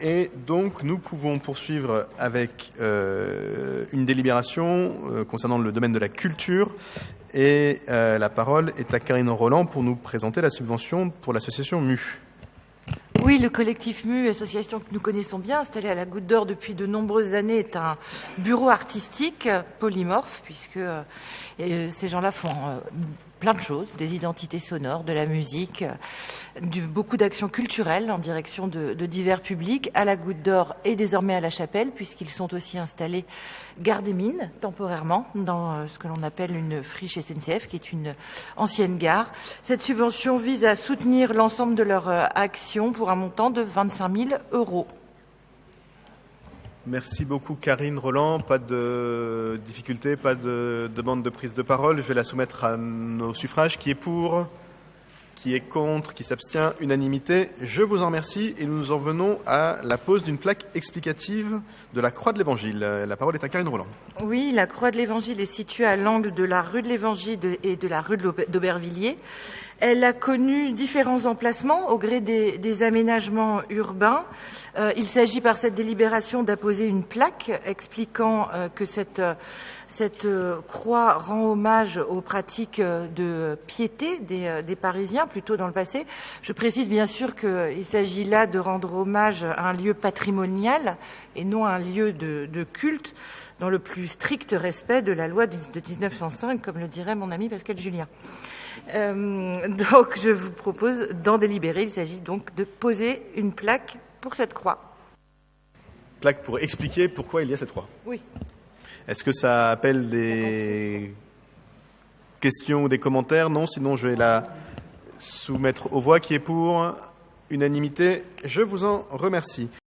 Et donc, nous pouvons poursuivre avec une délibération concernant le domaine de la culture. Et la parole est à Karine Roland pour nous présenter la subvention pour l'association MU. Oui, le collectif MU, association que nous connaissons bien, installée à la Goutte d'Or depuis de nombreuses années, est un bureau artistique polymorphe, puisque ces gens-là font plein de choses, des identités sonores, de la musique, beaucoup d'actions culturelles en direction de divers publics, à la Goutte d'Or et désormais à la Chapelle, puisqu'ils sont aussi installés gare des Mines, temporairement, dans ce que l'on appelle une friche SNCF, qui est une ancienne gare. Cette subvention vise à soutenir l'ensemble de leur action pour un montant de 25 000 €. Merci beaucoup Karine Roland. Pas de difficulté, pas de demande de prise de parole. Je vais la soumettre à nos suffrages. Qui est pour? Qui est contre? Qui s'abstient? Unanimité. Je vous en remercie et nous en venons à la pose d'une plaque explicative de la Croix de l'Évangile. La parole est à Karine Roland. Oui, la Croix de l'Évangile est située à l'angle de la rue de l'Évangile et de la rue d'Aubervilliers. Elle a connu différents emplacements au gré des aménagements urbains. Il s'agit par cette délibération d'apposer une plaque expliquant que cette croix rend hommage aux pratiques de piété des Parisiens, plutôt dans le passé. Je précise bien sûr qu'il s'agit là de rendre hommage à un lieu patrimonial et non à un lieu de culte, dans le plus strict respect de la loi de 1905, comme le dirait mon ami Pascal Julien. Donc je vous propose d'en délibérer. Il s'agit donc de poser une plaque pour cette croix. Plaque pour expliquer pourquoi il y a cette croix. Oui. Est-ce que ça appelle des questions ou des commentaires? Non, sinon je vais la soumettre aux voix. Qui est pour? Unanimité. Je vous en remercie.